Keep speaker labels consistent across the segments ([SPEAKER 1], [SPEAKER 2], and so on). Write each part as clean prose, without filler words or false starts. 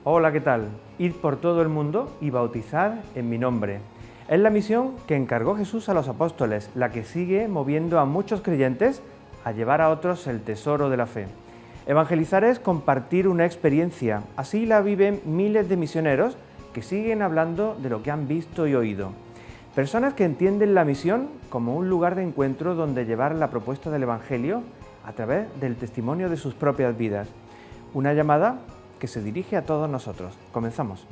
[SPEAKER 1] Hola, ¿qué tal? Id por todo el mundo y bautizad en mi nombre. Es la misión que encargó Jesús a los apóstoles, la que sigue moviendo a muchos creyentes a llevar a otros el tesoro de la fe. Evangelizar es compartir una experiencia, así la viven miles de misioneros que siguen hablando de lo que han visto y oído. Personas que entienden la misión como un lugar de encuentro donde llevar la propuesta del Evangelio a través del testimonio de sus propias vidas. Una llamada que se dirige a todos nosotros. Comenzamos.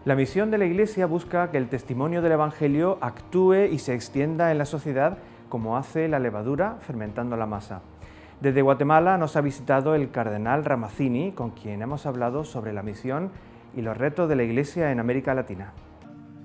[SPEAKER 1] La misión de la Iglesia busca que el testimonio del Evangelio actúe y se extienda en la sociedad como hace la levadura fermentando la masa. Desde Guatemala nos ha visitado el cardenal Ramazzini, con quien hemos hablado sobre la misión y los retos de la Iglesia en América Latina.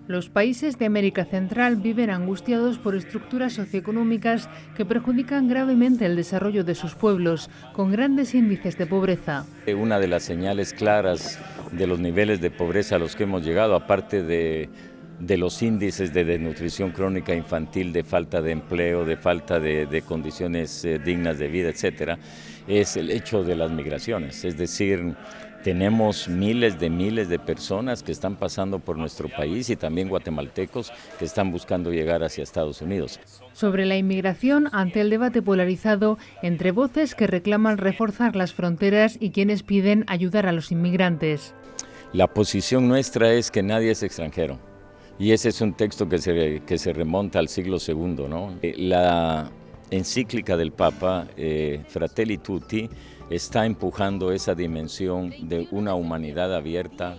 [SPEAKER 2] Los países de América Central viven angustiados por estructuras socioeconómicas que perjudican gravemente el desarrollo de sus pueblos, con grandes índices de pobreza.
[SPEAKER 3] Una de las señales claras de los niveles de pobreza a los que hemos llegado, aparte de los índices de desnutrición crónica infantil, de falta de empleo, de falta de condiciones dignas de vida, etcétera, es el hecho de las migraciones. Es decir, tenemos miles de personas que están pasando por nuestro país y también guatemaltecos que están buscando llegar hacia Estados Unidos.
[SPEAKER 2] Sobre la inmigración, ante el debate polarizado entre voces que reclaman reforzar las fronteras y quienes piden ayudar a los inmigrantes.
[SPEAKER 3] La posición nuestra es que nadie es extranjero. Y ese es un texto que se remonta al siglo II, ¿no? La encíclica del Papa, Fratelli Tutti, está empujando esa dimensión de una humanidad abierta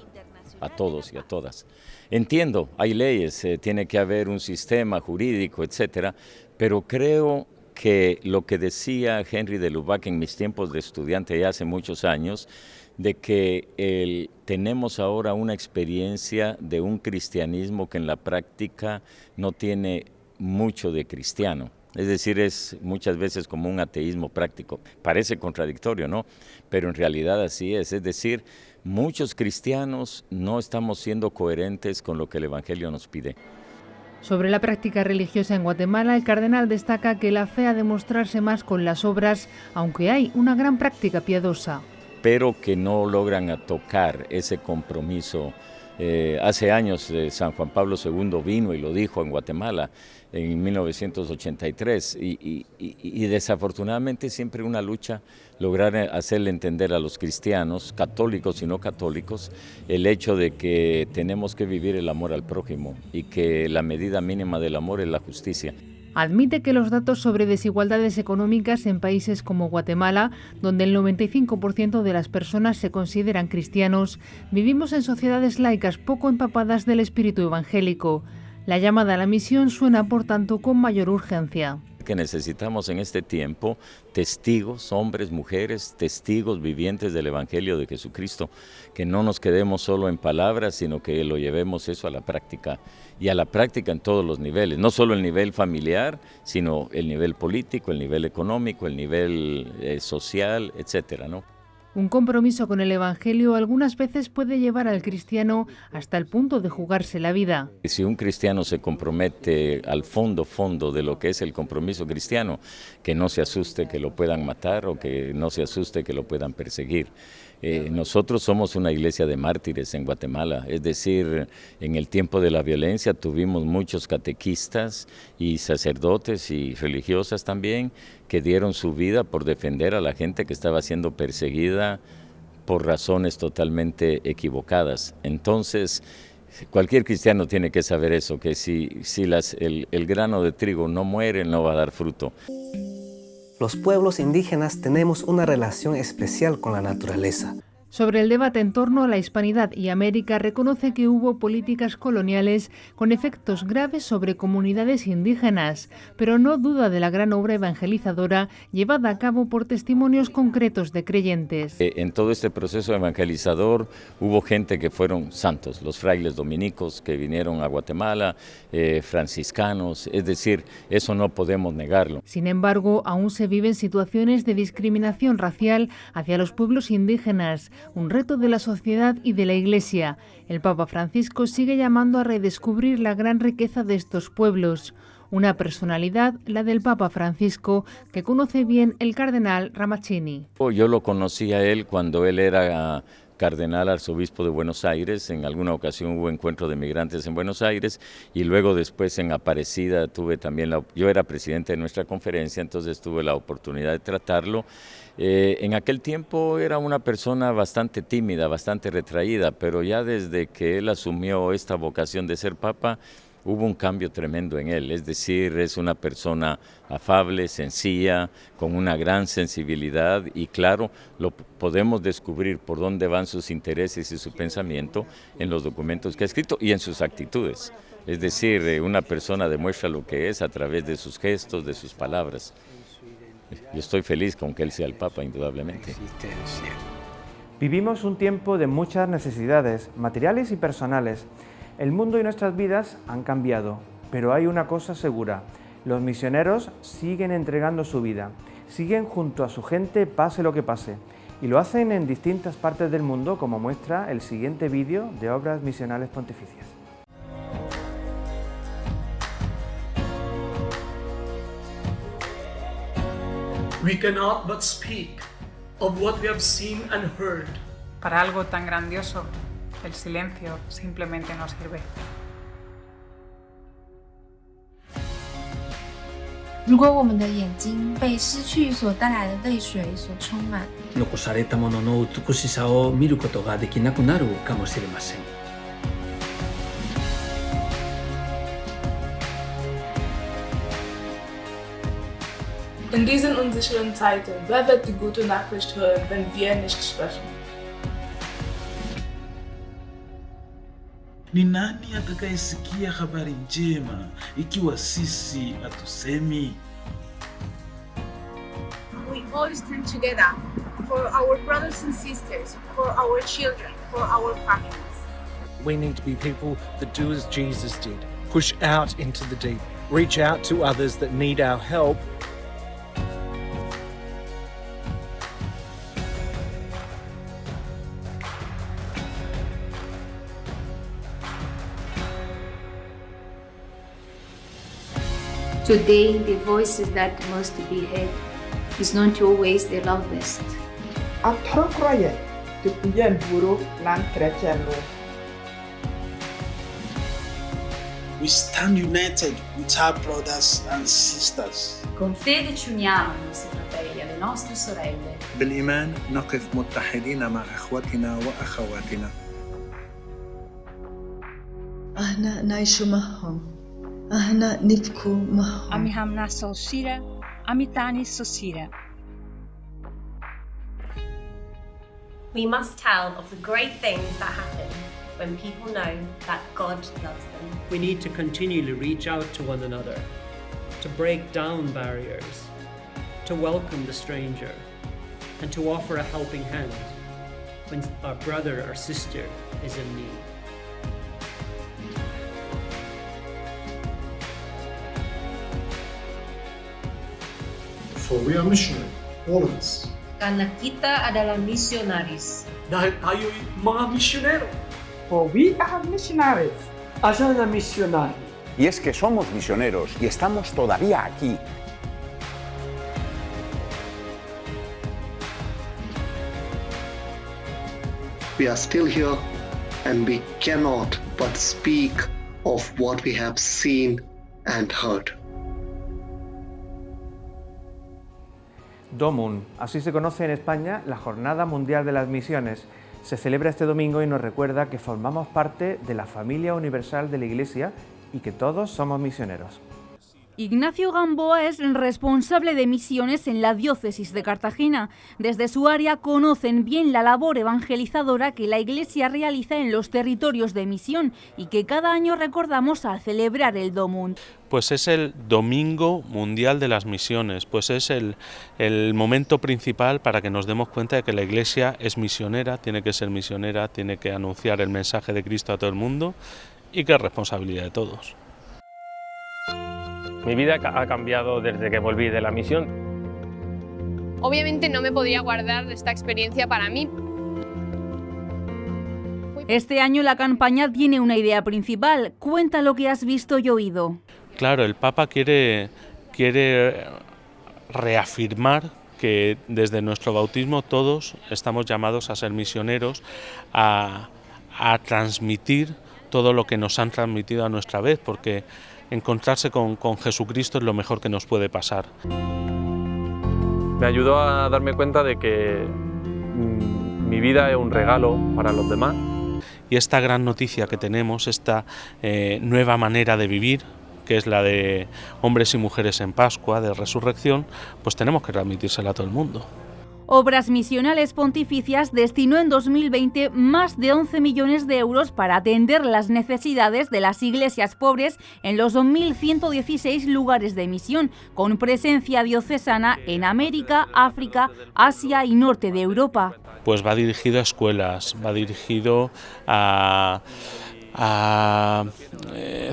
[SPEAKER 3] a todos y a todas. Entiendo, hay leyes, tiene que haber un sistema jurídico, etcétera, pero creo que lo que decía Henry de Lubac en mis tiempos de estudiante ya hace muchos años, de que tenemos ahora una experiencia de un cristianismo que en la práctica no tiene mucho de cristiano. Es decir, es muchas veces como un ateísmo práctico. Parece contradictorio, ¿no? Pero en realidad así es. Es decir, muchos cristianos no estamos siendo coherentes con lo que el Evangelio nos pide.
[SPEAKER 2] Sobre la práctica religiosa en Guatemala, el cardenal destaca que la fe ha de mostrarse más con las obras, aunque hay una gran práctica piadosa.
[SPEAKER 3] Pero que no logran tocar ese compromiso. Hace años San Juan Pablo II vino y lo dijo en Guatemala en 1983 y desafortunadamente siempre una lucha lograr hacerle entender a los cristianos, católicos y no católicos, el hecho de que tenemos que vivir el amor al prójimo y que la medida mínima del amor es la justicia.
[SPEAKER 2] Admite que los datos sobre desigualdades económicas en países como Guatemala, donde el 95% de las personas se consideran cristianos, vivimos en sociedades laicas poco empapadas del espíritu evangélico. La llamada a la misión suena, por tanto, con mayor urgencia.
[SPEAKER 3] Que necesitamos en este tiempo testigos, hombres, mujeres, testigos vivientes del Evangelio de Jesucristo, que no nos quedemos solo en palabras, sino que lo llevemos eso a la práctica, y a la práctica en todos los niveles, no solo el nivel familiar, sino el nivel político, el nivel económico, el nivel social, etcétera, ¿no?
[SPEAKER 2] Un compromiso con el Evangelio algunas veces puede llevar al cristiano hasta el punto de jugarse la vida.
[SPEAKER 3] Si un cristiano se compromete al fondo de lo que es el compromiso cristiano, que no se asuste que lo puedan matar o que no se asuste que lo puedan perseguir. Nosotros somos una iglesia de mártires en Guatemala, es decir, en el tiempo de la violencia tuvimos muchos catequistas y sacerdotes y religiosas también que dieron su vida por defender a la gente que estaba siendo perseguida por razones totalmente equivocadas. Entonces, cualquier cristiano tiene que saber eso, que si el grano de trigo no muere, no va a dar fruto.
[SPEAKER 4] Los pueblos indígenas tenemos una relación especial con la naturaleza.
[SPEAKER 2] Sobre el debate en torno a la hispanidad y América, reconoce que hubo políticas coloniales con efectos graves sobre comunidades indígenas, pero no duda de la gran obra evangelizadora llevada a cabo por testimonios concretos de creyentes.
[SPEAKER 3] En todo este proceso evangelizador hubo gente que fueron santos, los frailes dominicos que vinieron a Guatemala, franciscanos, es decir, eso no podemos negarlo.
[SPEAKER 2] Sin embargo, aún se viven situaciones de discriminación racial hacia los pueblos indígenas, un reto de la sociedad y de la Iglesia. El Papa Francisco sigue llamando a redescubrir la gran riqueza de estos pueblos. Una personalidad, la del Papa Francisco, que conoce bien el cardenal Ramazzini.
[SPEAKER 3] Yo lo conocí a él cuando él era cardenal arzobispo de Buenos Aires. En alguna ocasión hubo encuentro de migrantes en Buenos Aires y luego después en Aparecida tuve también yo era presidente de nuestra conferencia, entonces tuve la oportunidad de tratarlo. En aquel tiempo era una persona bastante tímida, bastante retraída, pero ya desde que él asumió esta vocación de ser papa, hubo un cambio tremendo en él, es decir, es una persona afable, sencilla, con una gran sensibilidad y claro, lo podemos descubrir por dónde van sus intereses y su pensamiento en los documentos que ha escrito y en sus actitudes. Es decir, una persona demuestra lo que es a través de sus gestos, de sus palabras. Yo estoy feliz con que él sea el Papa, indudablemente.
[SPEAKER 1] Vivimos un tiempo de muchas necesidades, materiales y personales. El mundo y nuestras vidas han cambiado, pero hay una cosa segura: los misioneros siguen entregando su vida, siguen junto a su gente pase lo que pase, y lo hacen en distintas partes del mundo, como muestra el siguiente vídeo de Obras Misionales Pontificias.
[SPEAKER 5] We cannot but speak of what we have seen and heard.
[SPEAKER 6] Para algo tan grandioso, el silencio simplemente no sirve.
[SPEAKER 7] 如果我们的眼睛被失去所带来的泪水所充满，
[SPEAKER 8] 残されたものの美しさを見ることができなくなるかもしれません。
[SPEAKER 9] In diesen unsicheren Zeiten, wer wird die gute Nachricht hören, wenn wir nicht sprechen?
[SPEAKER 10] Ni nani atakayesikia habari njema ikiwa sisi hatusemi?
[SPEAKER 11] We all stand together for our brothers and sisters, for our children, for our families.
[SPEAKER 12] We need to be people that do as Jesus did. Push out into the deep. Reach out to others that need our help.
[SPEAKER 13] Today, the voices that must be heard is not always the loudest.
[SPEAKER 10] We stand united with our brothers and sisters.
[SPEAKER 14] Con fede ci uniamo ai nostri fratelli, alle nostre sorelle.
[SPEAKER 15] بالإيمان نقف متحدين مع إخوتنا وأخواتنا.
[SPEAKER 16] احنا نعيش معهم. احنا نبكي معهم.
[SPEAKER 17] عم يهمنا صوصيرة، عم يتعني صوصيرة.
[SPEAKER 18] We must tell of the great things that happen when people know that God loves them.
[SPEAKER 19] We need to continually reach out to one another, to break down barriers, to welcome the stranger, and to offer a helping hand when our brother or sister is in need.
[SPEAKER 5] For we are missionary, all of us.
[SPEAKER 20] Karena kita adalah misionaris.
[SPEAKER 5] Dahil tayo'y mga misyonero.
[SPEAKER 21] For we are missionaries.
[SPEAKER 22] Ayana misionari.
[SPEAKER 23] Y es que somos misioneros y estamos todavía aquí.
[SPEAKER 24] We are still here and we cannot but speak of what we have seen and heard.
[SPEAKER 1] Domum, así se conoce en España la Jornada Mundial de las Misiones. Se celebra este domingo y nos recuerda que formamos parte de la familia universal de la Iglesia y que todos somos misioneros.
[SPEAKER 25] Ignacio Gamboa es el responsable de misiones en la diócesis de Cartagena. Desde su área conocen bien la labor evangelizadora que la Iglesia realiza en los territorios de misión y que cada año recordamos al celebrar el Domum.
[SPEAKER 26] Pues es el Domingo Mundial de las Misiones, pues es el momento principal para que nos demos cuenta de que la Iglesia es misionera, tiene que ser misionera, tiene que anunciar el mensaje de Cristo a todo el mundo y que es responsabilidad de todos.
[SPEAKER 27] Mi vida ha cambiado desde que volví de la misión.
[SPEAKER 28] Obviamente no me podría guardar esta experiencia para mí.
[SPEAKER 25] Este año la campaña tiene una idea principal. Cuenta lo que has visto y oído.
[SPEAKER 26] Claro, el Papa quiere reafirmar que desde nuestro bautismo todos estamos llamados a ser misioneros, a transmitir todo lo que nos han transmitido a nuestra vez, porque encontrarse con Jesucristo es lo mejor que nos puede pasar.
[SPEAKER 27] Me ayudó a darme cuenta de que mi vida es un regalo para los demás.
[SPEAKER 26] Y esta gran noticia que tenemos, esta nueva manera de vivir, que es la de hombres y mujeres en Pascua, de resurrección, pues tenemos que transmitírsela a todo el mundo.
[SPEAKER 25] Obras Misionales Pontificias destinó en 2020 más de 11 millones de euros para atender las necesidades de las iglesias pobres en los 2.116 lugares de misión, con presencia diocesana en América, África, Asia y norte de Europa.
[SPEAKER 26] Pues va dirigido a escuelas, va dirigido a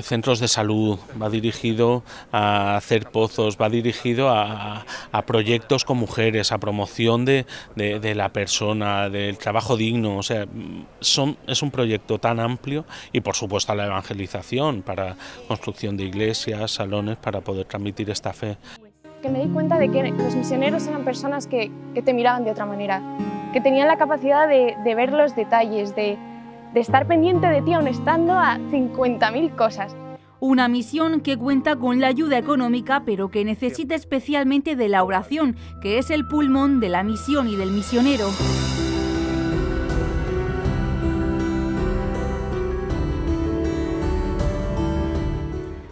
[SPEAKER 26] centros de salud, va dirigido a hacer pozos, va dirigido a proyectos con mujeres, a promoción de la persona, del trabajo digno. O sea, es un proyecto tan amplio, y por supuesto a la evangelización, para construcción de iglesias, salones, para poder transmitir esta fe.
[SPEAKER 2] Que me di cuenta de que los misioneros eran personas que te miraban de otra manera, que tenían la capacidad de ver los detalles, de estar pendiente de ti aun estando a 50.000 cosas.
[SPEAKER 25] Una misión que cuenta con la ayuda económica, pero que necesita especialmente de la oración, que es el pulmón de la misión y del misionero.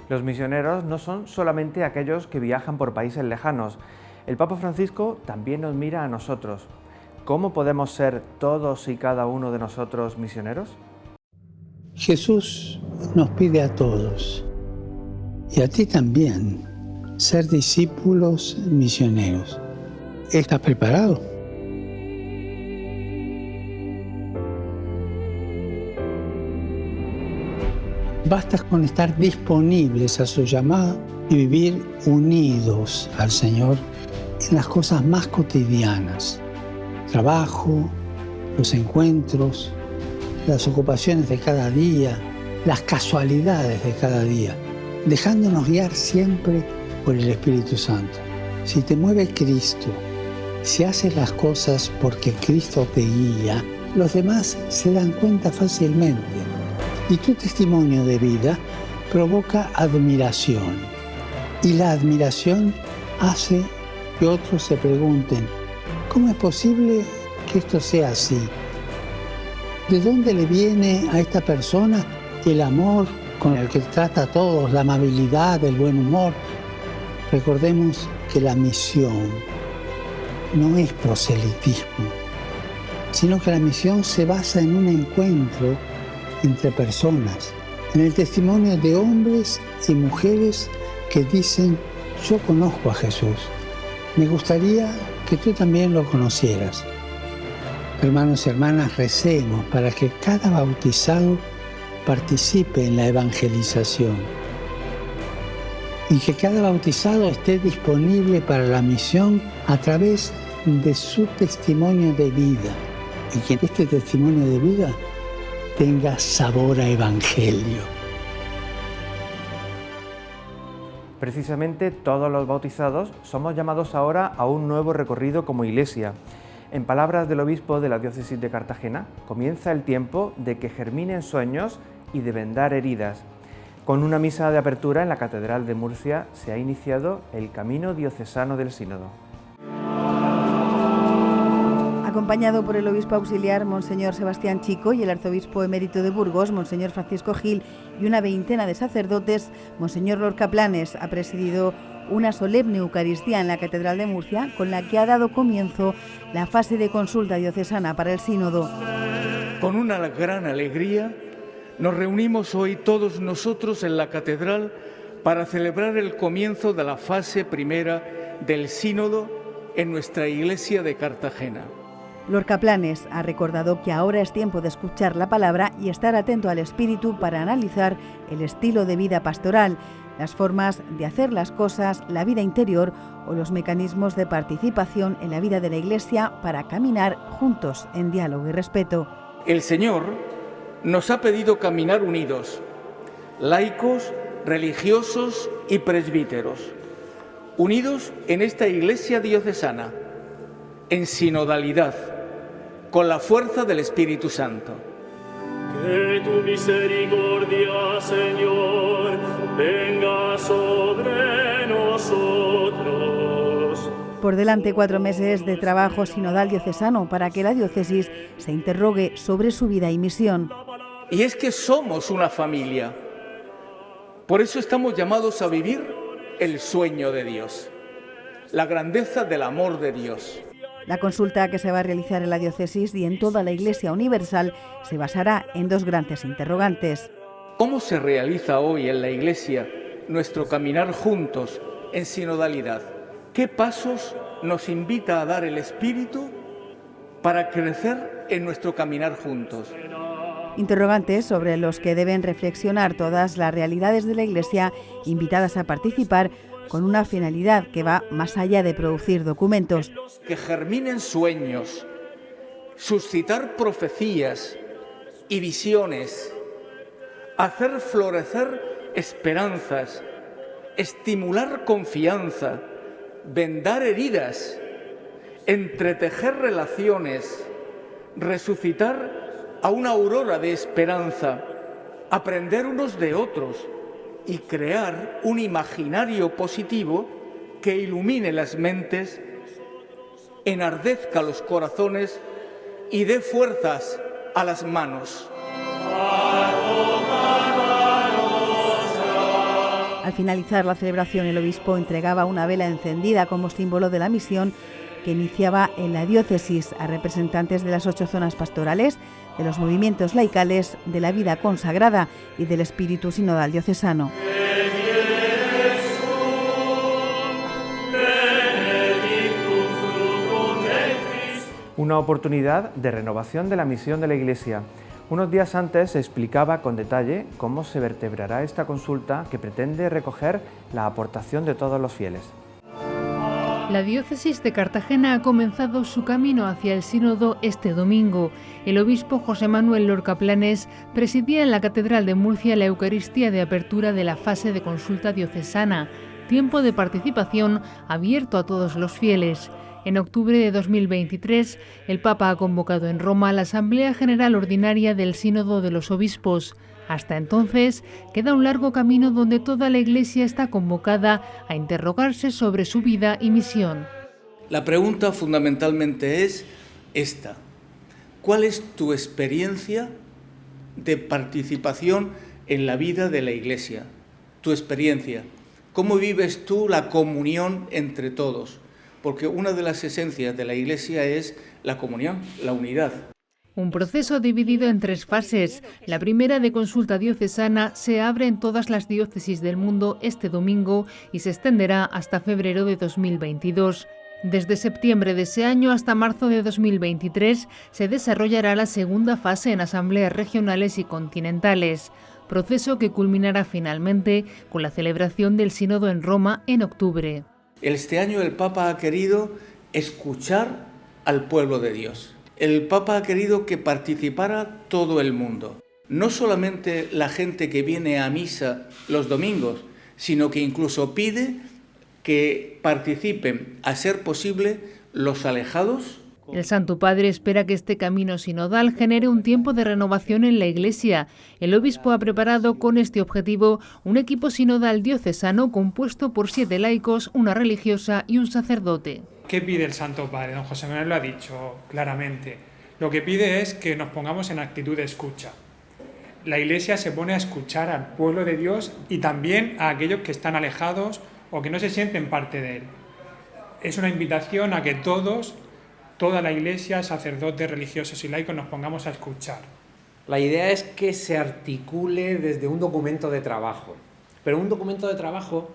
[SPEAKER 1] Los misioneros no son solamente aquellos que viajan por países lejanos. El Papa Francisco también nos mira a nosotros. ¿Cómo podemos ser todos y cada uno de nosotros misioneros?
[SPEAKER 3] Jesús nos pide a todos, y a ti también, ser discípulos misioneros. ¿Estás preparado? Basta con estar disponibles a su llamada y vivir unidos al Señor en las cosas más cotidianas. Trabajo, los encuentros, las ocupaciones de cada día, las casualidades de cada día, dejándonos guiar siempre por el Espíritu Santo. Si te mueve Cristo, si haces las cosas porque Cristo te guía, los demás se dan cuenta fácilmente. Y tu testimonio de vida provoca admiración. Y la admiración hace que otros se pregunten: ¿cómo es posible que esto sea así? ¿De dónde le viene a esta persona el amor con el que trata a todos, la amabilidad, el buen humor? Recordemos que la misión no es proselitismo, sino que la misión se basa en un encuentro entre personas, en el testimonio de hombres y mujeres que dicen: yo conozco a Jesús, me gustaría que tú también lo conocieras. Hermanos y hermanas, recemos para que cada bautizado participe en la evangelización y que cada bautizado esté disponible para la misión a través de su testimonio de vida, y que este testimonio de vida tenga sabor a evangelio.
[SPEAKER 1] Precisamente todos los bautizados somos llamados ahora a un nuevo recorrido como Iglesia. En palabras del obispo de la diócesis de Cartagena, comienza el tiempo de que germinen sueños y de vendar heridas. Con una misa de apertura en la Catedral de Murcia se ha iniciado el camino diocesano del Sínodo.
[SPEAKER 4] Acompañado por el obispo auxiliar, Monseñor Sebastián Chico, y el arzobispo emérito de Burgos, Monseñor Francisco Gil, y una veintena de sacerdotes, Monseñor Lorca Planes ha presidido una solemne Eucaristía en la Catedral de Murcia, con la que ha dado comienzo la fase de consulta diocesana para el Sínodo.
[SPEAKER 6] Con una gran alegría nos reunimos hoy todos nosotros en la Catedral para celebrar el comienzo de la fase primera del Sínodo en nuestra Iglesia de Cartagena.
[SPEAKER 4] Lorca Planes ha recordado que ahora es tiempo de escuchar la palabra y estar atento al Espíritu para analizar el estilo de vida pastoral, las formas de hacer las cosas, la vida interior o los mecanismos de participación en la vida de la Iglesia para caminar juntos en diálogo y respeto.
[SPEAKER 6] El Señor nos ha pedido caminar unidos, laicos, religiosos y presbíteros, unidos en esta Iglesia diocesana, en sinodalidad, con la fuerza del Espíritu Santo.
[SPEAKER 7] Que tu misericordia, Señor, venga sobre nosotros.
[SPEAKER 4] Por delante 4 meses de trabajo sinodal diocesano para que la diócesis se interrogue sobre su vida y misión.
[SPEAKER 6] Y es que somos una familia. Por eso estamos llamados a vivir el sueño de Dios, la grandeza del amor de Dios.
[SPEAKER 4] La consulta que se va a realizar en la diócesis y en toda la Iglesia universal se basará en 2 grandes interrogantes.
[SPEAKER 6] ¿Cómo se realiza hoy en la Iglesia nuestro caminar juntos en sinodalidad? ¿Qué pasos nos invita a dar el Espíritu para crecer en nuestro caminar juntos?
[SPEAKER 4] Interrogantes sobre los que deben reflexionar todas las realidades de la Iglesia invitadas a participar, con una finalidad que va más allá de producir documentos.
[SPEAKER 6] Que germinen sueños, suscitar profecías y visiones, hacer florecer esperanzas, estimular confianza, vendar heridas, entretejer relaciones, resucitar a una aurora de esperanza, aprender unos de otros y crear un imaginario positivo que ilumine las mentes, enardezca los corazones y dé fuerzas a las manos.
[SPEAKER 4] Al finalizar la celebración, el obispo entregaba una vela encendida como símbolo de la misión que iniciaba en la diócesis a representantes de las 8 zonas pastorales, de los movimientos laicales, de la vida consagrada y del espíritu sinodal diocesano.
[SPEAKER 1] Una oportunidad de renovación de la misión de la Iglesia. Unos días antes se explicaba con detalle cómo se vertebrará esta consulta que pretende recoger la aportación de todos los fieles.
[SPEAKER 8] La diócesis de Cartagena ha comenzado su camino hacia el sínodo este domingo. El obispo José Manuel Lorca Planes presidía en la Catedral de Murcia la Eucaristía de apertura de la fase de consulta diocesana, tiempo de participación abierto a todos los fieles. En octubre de 2023, el Papa ha convocado en Roma la Asamblea General Ordinaria del Sínodo de los Obispos. Hasta entonces, queda un largo camino donde toda la Iglesia está convocada a interrogarse sobre su vida y misión.
[SPEAKER 6] La pregunta fundamentalmente es esta: ¿cuál es tu experiencia de participación en la vida de la Iglesia? Tu experiencia. ¿Cómo vives tú la comunión entre todos? Porque una de las esencias de la Iglesia es la comunión, la unidad.
[SPEAKER 8] Un proceso dividido en 3 fases. La primera, de consulta diocesana, se abre en todas las diócesis del mundo este domingo y se extenderá hasta febrero de 2022. Desde septiembre de ese año hasta marzo de 2023 se desarrollará la segunda fase en asambleas regionales y continentales, proceso que culminará finalmente con la celebración del sínodo en Roma en octubre.
[SPEAKER 6] Este año el Papa ha querido escuchar al pueblo de Dios. El Papa ha querido que participara todo el mundo. No solamente la gente que viene a misa los domingos, sino que incluso pide que participen, a ser posible, los alejados.
[SPEAKER 8] El Santo Padre espera que este camino sinodal genere un tiempo de renovación en la Iglesia. El obispo ha preparado con este objetivo un equipo sinodal diocesano compuesto por 7 laicos, una religiosa y un sacerdote.
[SPEAKER 9] ¿Qué pide el Santo Padre? Don José Manuel lo ha dicho claramente. Lo que pide es que nos pongamos en actitud de escucha. La Iglesia se pone a escuchar al pueblo de Dios y también a aquellos que están alejados o que no se sienten parte de él. Es una invitación a que toda la Iglesia, sacerdotes, religiosos y laicos, nos pongamos a escuchar.
[SPEAKER 10] La idea es que se articule desde un documento de trabajo, pero un documento de trabajo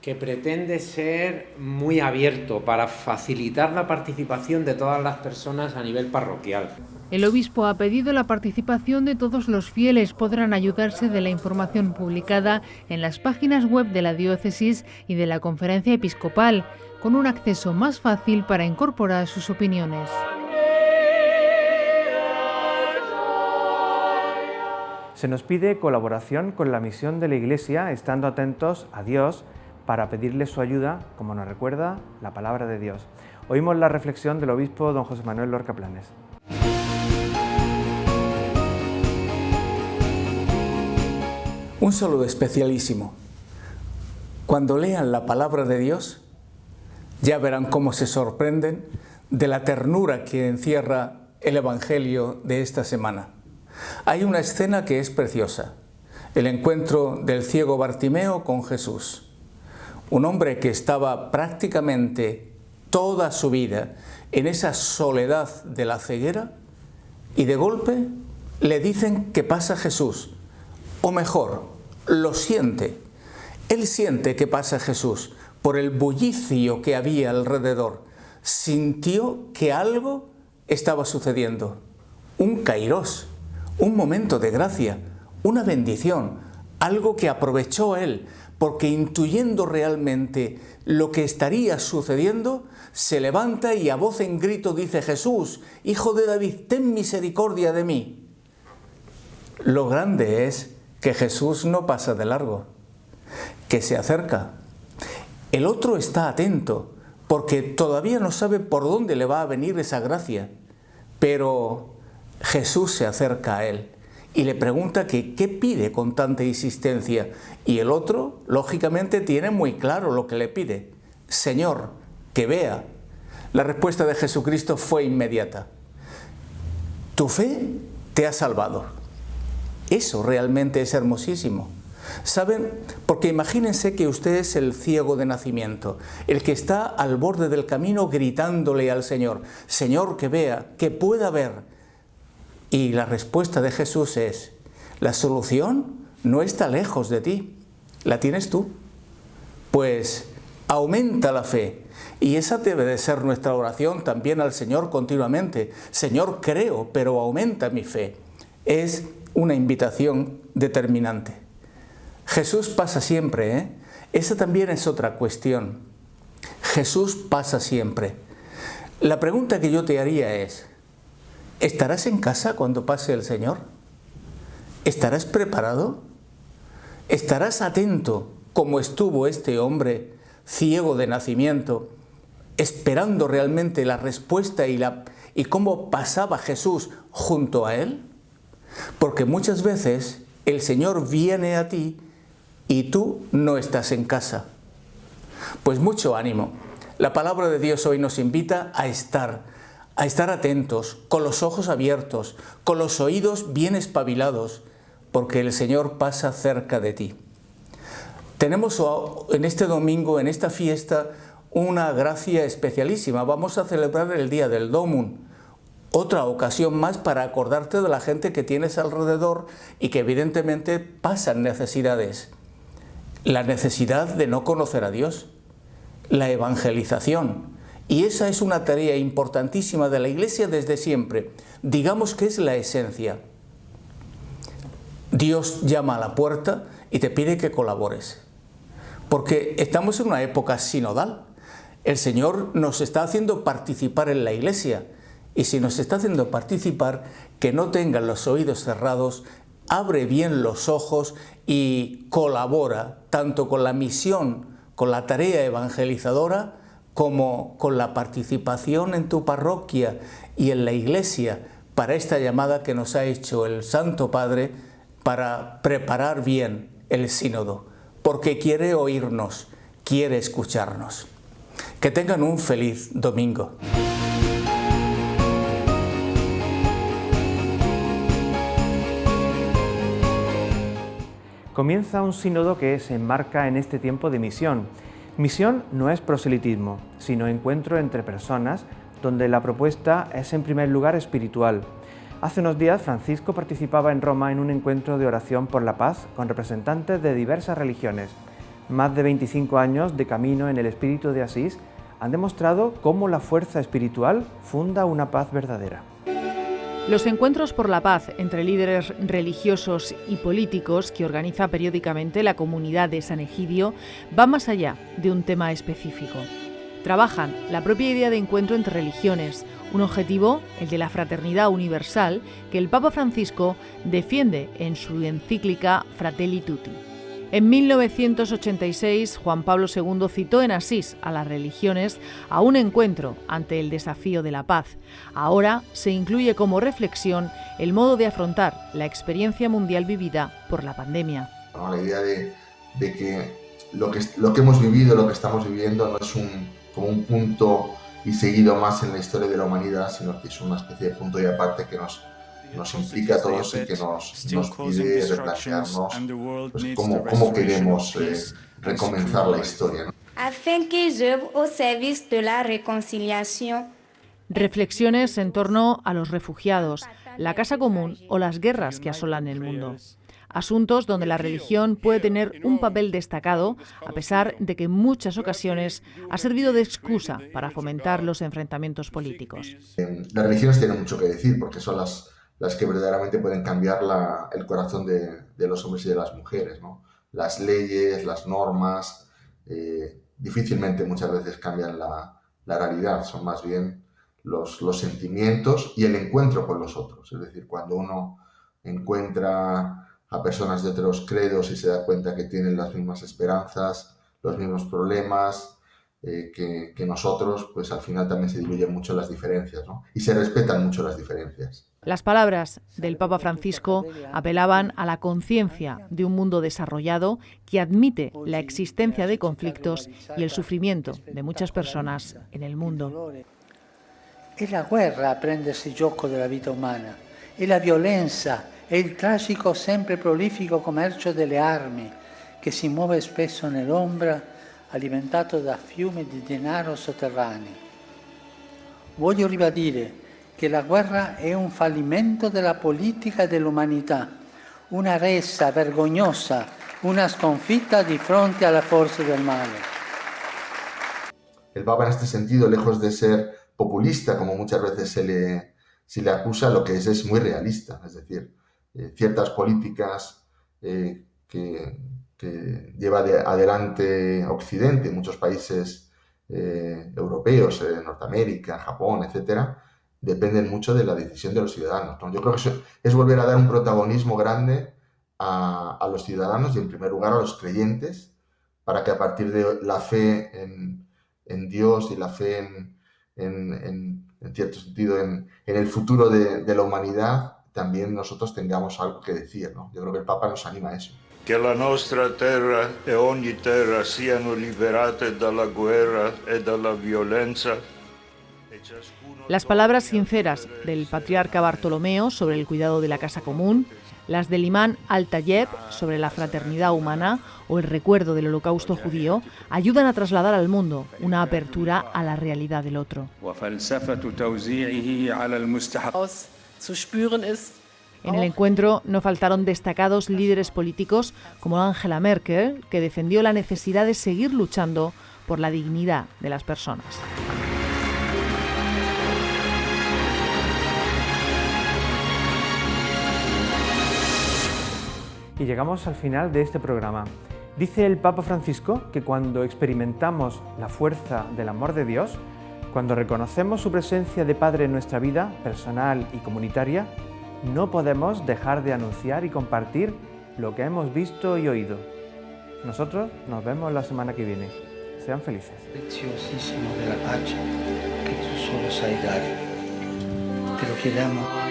[SPEAKER 10] que pretende ser muy abierto para facilitar la participación de todas las personas a nivel parroquial.
[SPEAKER 8] El obispo ha pedido la participación de todos los fieles. Podrán ayudarse de la información publicada en las páginas web de la diócesis y de la Conferencia Episcopal, con un acceso más fácil para incorporar sus opiniones.
[SPEAKER 1] Se nos pide colaboración con la misión de la Iglesia, estando atentos a Dios para pedirle su ayuda, como nos recuerda la palabra de Dios. Oímos la reflexión del obispo don José Manuel Lorca Planes.
[SPEAKER 6] Un saludo especialísimo. Cuando lean la palabra de Dios, ya verán cómo se sorprenden de la ternura que encierra el Evangelio de esta semana. Hay una escena que es preciosa, el encuentro del ciego Bartimeo con Jesús, un hombre que estaba prácticamente toda su vida en esa soledad de la ceguera, y de golpe le dicen que pasa Jesús, o mejor, lo siente. Él siente que pasa Jesús por el bullicio que había alrededor. Sintió que algo estaba sucediendo, un kairós, un momento de gracia, una bendición, algo que aprovechó él, porque intuyendo realmente lo que estaría sucediendo, se levanta y a voz en grito dice: Jesús, Hijo de David, ten misericordia de mí. Lo grande es que Jesús no pasa de largo, que se acerca. El otro está atento, porque todavía no sabe por dónde le va a venir esa gracia, pero Jesús se acerca a él y le pregunta que qué pide con tanta insistencia, y el otro, lógicamente, tiene muy claro lo que le pide: Señor, que vea. La respuesta de Jesucristo fue inmediata: tu fe te ha salvado. Eso realmente es hermosísimo. ¿Saben? Porque imagínense que usted es el ciego de nacimiento, el que está al borde del camino gritándole al Señor: Señor, que vea, que pueda ver. Y la respuesta de Jesús es: la solución no está lejos de ti, la tienes tú. Pues aumenta la fe. Y esa debe de ser nuestra oración también al Señor continuamente: Señor, creo, pero aumenta mi fe. Es una invitación determinante. Jesús pasa siempre, ¿eh? Esa también es otra cuestión. Jesús pasa siempre. La pregunta que yo te haría es: ¿estarás en casa cuando pase el Señor? ¿Estarás preparado? ¿Estarás atento como estuvo este hombre ciego de nacimiento, esperando realmente la respuesta y cómo pasaba Jesús junto a él? Porque muchas veces el Señor viene a ti y tú no estás en casa. Pues mucho ánimo. La palabra de Dios hoy nos invita a estar atentos, con los ojos abiertos, con los oídos bien espabilados, porque el Señor pasa cerca de ti. Tenemos en este domingo, en esta fiesta, una gracia especialísima. Vamos a celebrar el día del Domum, otra ocasión más para acordarte de la gente que tienes alrededor y que evidentemente pasan necesidades. La necesidad de no conocer a Dios, la evangelización. Y esa es una tarea importantísima de la Iglesia desde siempre. Digamos que es la esencia. Dios llama a la puerta y te pide que colabores. Porque estamos en una época sinodal. El Señor nos está haciendo participar en la Iglesia. Y si nos está haciendo participar, que no tengan los oídos cerrados, abre bien los ojos y colabora tanto con la misión, con la tarea evangelizadora, como con la participación en tu parroquia y en la Iglesia para esta llamada que nos ha hecho el Santo Padre para preparar bien el sínodo, porque quiere oírnos, quiere escucharnos. Que tengan un feliz domingo.
[SPEAKER 1] Comienza un sínodo que se enmarca en este tiempo de misión. Misión no es proselitismo, sino encuentro entre personas, donde la propuesta es en primer lugar espiritual. Hace unos días Francisco participaba en Roma en un encuentro de oración por la paz con representantes de diversas religiones. Más de 25 años de camino en el espíritu de Asís han demostrado cómo la fuerza espiritual funda una paz verdadera.
[SPEAKER 11] Los encuentros por la paz entre líderes religiosos y políticos que organiza periódicamente la comunidad de San Egidio van más allá de un tema específico. Trabajan la propia idea de encuentro entre religiones, Un objetivo, el de la fraternidad universal, que el Papa Francisco defiende en su encíclica Fratelli Tutti. En 1986, Juan Pablo II citó en Asís a las religiones a un encuentro ante el desafío de la paz. Ahora se incluye como reflexión el modo de afrontar la experiencia mundial vivida por la pandemia.
[SPEAKER 12] La idea de que lo que hemos vivido, lo que estamos viviendo, no es como un punto y seguido más en la historia de la humanidad, sino que es una especie de punto y aparte que nos implica a todos y que nos pide replantearnos pues, cómo queremos recomenzar la historia, ¿no?
[SPEAKER 13] Afin que j'œuvre au service de la réconciliation.
[SPEAKER 11] Reflexiones en torno a los refugiados, la casa común o las guerras que asolan el mundo. Asuntos donde la religión puede tener un papel destacado, a pesar de que en muchas ocasiones ha servido de excusa para fomentar los enfrentamientos políticos.
[SPEAKER 12] Las religiones tienen mucho que decir porque son las que verdaderamente pueden cambiar el corazón de los hombres y de las mujeres, ¿no? Las leyes, las normas, difícilmente muchas veces cambian la realidad, son más bien los sentimientos y el encuentro con los otros. Es decir, cuando uno encuentra a personas de otros credos y se da cuenta que tienen las mismas esperanzas, los mismos problemas que nosotros, pues al final también se diluyen mucho las diferencias, ¿no? Y se respetan mucho las diferencias.
[SPEAKER 11] Las palabras del Papa Francisco apelaban a la conciencia de un mundo desarrollado que admite la existencia de conflictos y el sufrimiento de muchas personas en el mundo.
[SPEAKER 3] È la guerra a prendersi gioco della vita umana, è la violenza, è il tragico sempre prolifico commercio delle armi che si muove spesso nell'ombra alimentato da fiumi di denaro sotterranei. Voglio ribadire che la guerra è un fallimento della politica e dell'umanità, una resa vergognosa, una sconfitta di fronte alla forza del male.
[SPEAKER 12] El Papa en este sentido, lejos de ser populista, como muchas veces se le acusa, lo que es muy realista, es decir, ciertas políticas que lleva adelante Occidente, muchos países europeos, Norteamérica, Japón, etcétera, dependen mucho de la decisión de los ciudadanos, ¿no? Yo creo que eso es volver a dar un protagonismo grande a los ciudadanos y en primer lugar a los creyentes, para que a partir de la fe en Dios y la fe en cierto sentido en el futuro de la humanidad, también nosotros tengamos algo que decir, ¿no? Yo creo que el Papa nos anima a eso.
[SPEAKER 14] Que la nostra terra e ogni terra siano liberate dalla guerra e dalla violenza.
[SPEAKER 11] Las palabras sinceras del patriarca Bartolomeo sobre el cuidado de la casa común, las del imán Al-Tayeb sobre la fraternidad humana o el recuerdo del holocausto judío ayudan a trasladar al mundo una apertura a la realidad del otro. En el encuentro no faltaron destacados líderes políticos como Angela Merkel, que defendió la necesidad de seguir luchando por la dignidad de las personas.
[SPEAKER 1] Y llegamos al final de este programa. Dice el Papa Francisco que cuando experimentamos la fuerza del amor de Dios, cuando reconocemos su presencia de Padre en nuestra vida personal y comunitaria, no podemos dejar de anunciar y compartir lo que hemos visto y oído. Nosotros nos vemos la semana que viene. Sean felices.
[SPEAKER 3] Preziosísimo de la pace que tú solo sabes dar. Te lo chiediamo.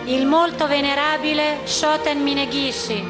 [SPEAKER 15] Il molto venerabile Shoten Minegishi,